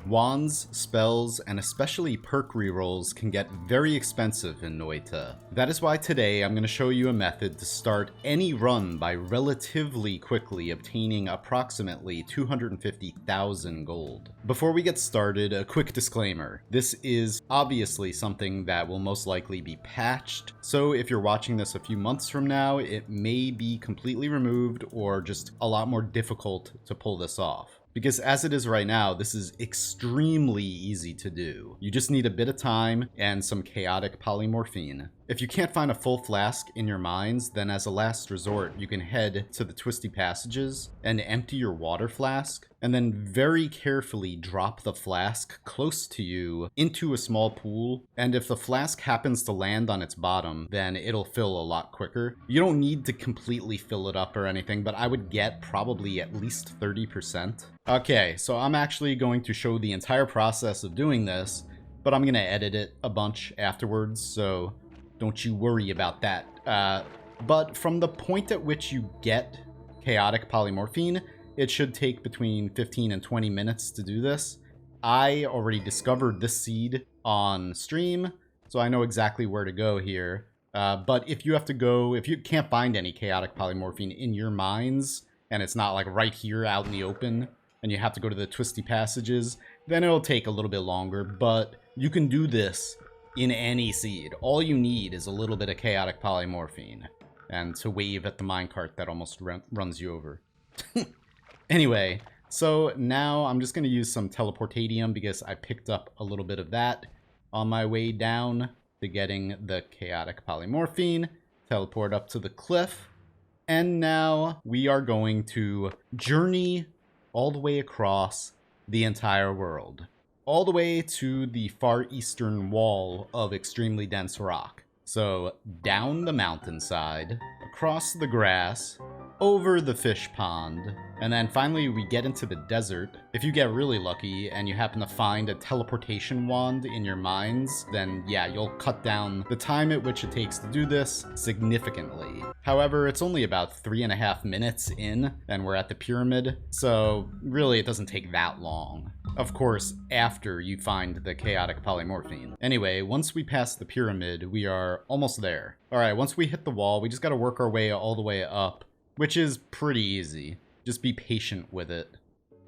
Wands, spells, and especially perk rerolls can get very expensive in Noita. That is why today I'm going to show you a method to start any run by relatively quickly obtaining approximately 250,000 gold. Before we get started, a quick disclaimer. This is obviously something that will most likely be patched, so if you're watching this a few months from now, it may be completely removed or just a lot more difficult to pull this off. Because as it is right now, this is extremely easy to do. You just need a bit of time and some chaotic polymorphine. If you can't find a full flask in your mines, then as a last resort, you can head to the twisty passages and empty your water flask, and then very carefully drop the flask close to you into a small pool. And if the flask happens to land on its bottom, then it'll fill a lot quicker. You don't need to completely fill it up or anything, but I would get probably at least 30%. Okay, so I'm actually going to show the entire process of doing this, but I'm going to edit it a bunch afterwards, so don't you worry about that. But from the point at which you get chaotic polymorphine, it should take between 15 and 20 minutes to do this. I already discovered this seed on stream, so I know exactly where to go here. But if you can't find any chaotic polymorphine in your mines, and it's not like right here out in the open, and you have to go to the twisty passages, then it'll take a little bit longer, but you can do this in any seed. All you need is a little bit of chaotic polymorphine, and to wave at the minecart that almost runs you over. Anyway, so now I'm just going to use some teleportadium because I picked up a little bit of that on my way down to getting the chaotic polymorphine. Teleport up to the cliff, and now we are going to journey all the way across the entire world, all the way to the far eastern wall of extremely dense rock. So down the mountainside, across the grass, over the fish pond, and then finally we get into the desert. If you get really lucky and you happen to find a teleportation wand in your mines, then yeah, you'll cut down the time at which it takes to do this significantly. However, it's only about 3.5 minutes in, and we're at the pyramid, so really it doesn't take that long. Of course, after you find the chaotic polymorphine. Anyway, once we pass the pyramid, we are almost there. Alright, once we hit the wall, we just gotta work our way all the way up, which is pretty easy. Just be patient with it.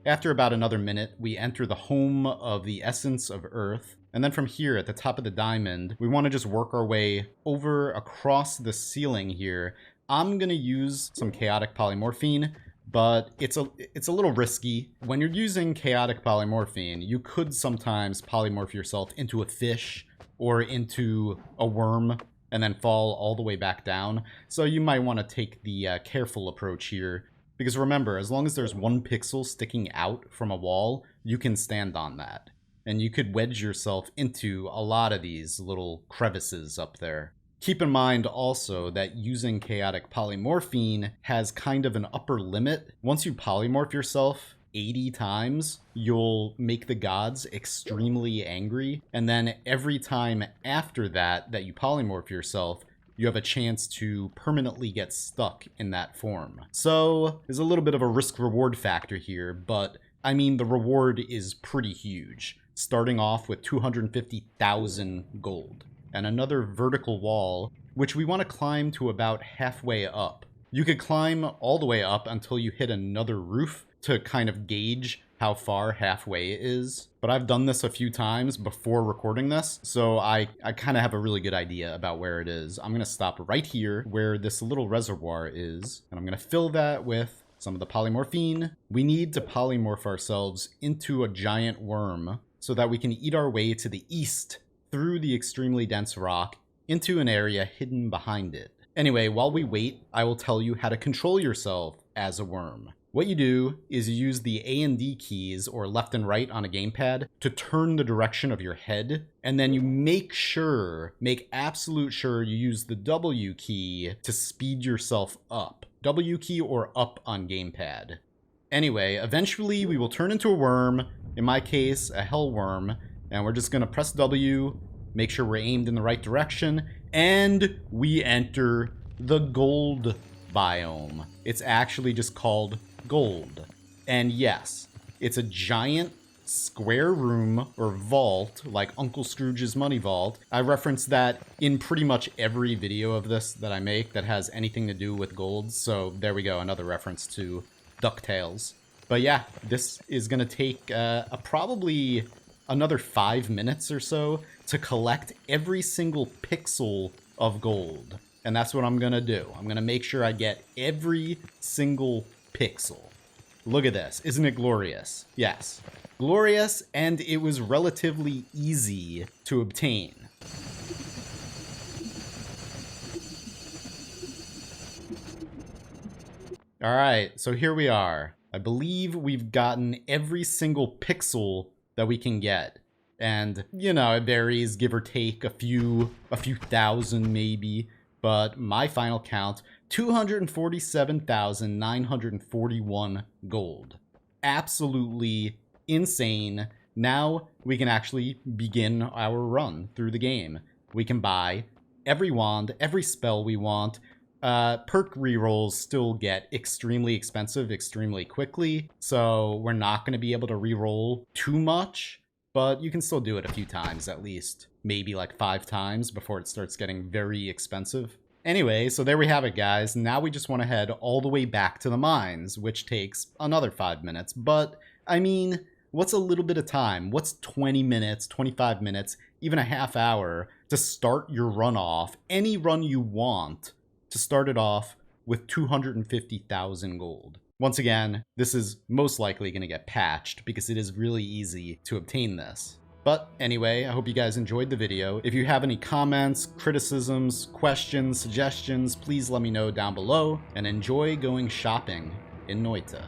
After about another minute, we enter the home of the essence of Earth. And then from here, at the top of the diamond, we want to just work our way over across the ceiling here. I'm going to use some chaotic polymorphine, but it's a little risky. When you're using chaotic polymorphine, you could sometimes polymorph yourself into a fish or into a worm and then fall all the way back down. So you might want to take the careful approach here. Because remember, as long as there's 1 pixel sticking out from a wall, you can stand on that. And you could wedge yourself into a lot of these little crevices up there. Keep in mind also that using chaotic polymorphine has kind of an upper limit. Once you polymorph yourself 80 times, you'll make the gods extremely angry. And then every time after that you polymorph yourself, you have a chance to permanently get stuck in that form. So there's a little bit of a risk-reward factor here, but I mean, the reward is pretty huge, starting off with 250,000 gold and another vertical wall, which we want to climb to about halfway up. You could climb all the way up until you hit another roof to kind of gauge how far halfway is. But I've done this a few times before recording this, so I kind of have a really good idea about where it is. I'm going to stop right here where this little reservoir is, and I'm going to fill that with some of the polymorphine. We need to polymorph ourselves into a giant worm so that we can eat our way to the east through the extremely dense rock into an area hidden behind it. Anyway, while we wait, I will tell you how to control yourself as a worm. What you do is you use the A and D keys, or left and right on a gamepad, to turn the direction of your head, and then you make absolute sure you use the W key to speed yourself up. W key or up on gamepad. Anyway, eventually we will turn into a worm, in my case, a hell worm, and we're just gonna press W, make sure we're aimed in the right direction, and we enter the gold biome. It's actually just called gold. And yes, it's a giant square room or vault, like Uncle Scrooge's money vault. I reference that in pretty much every video of this that I make that has anything to do with gold, so there we go, another reference to DuckTales. But yeah, this is gonna take probably another 5 minutes or so to collect every single pixel of gold. And that's what I'm gonna do. I'm gonna make sure I get every single pixel. Look at this. Isn't it glorious? Yes. Glorious, and it was relatively easy to obtain. Alright, so here we are. I believe we've gotten every single pixel that we can get. And, you know, it varies, give or take a few thousand maybe. But my final count, 247,941 gold. Absolutely insane. Now we can actually begin our run through the game. We can buy every wand, every spell we want. Perk rerolls still get extremely expensive extremely quickly, so we're not going to be able to reroll too much, but you can still do it a few times at least. Maybe like 5 times before it starts getting very expensive. Anyway, so there we have it, guys. Now we just want to head all the way back to the mines, which takes another 5 minutes. But, I mean, what's a little bit of time? What's 20 minutes, 25 minutes, even a half hour to start your run off, any run you want, to start it off with 250,000 gold? Once again, this is most likely going to get patched because it is really easy to obtain this. But anyway, I hope you guys enjoyed the video. If you have any comments, criticisms, questions, suggestions, please let me know down below, and enjoy going shopping in Noita.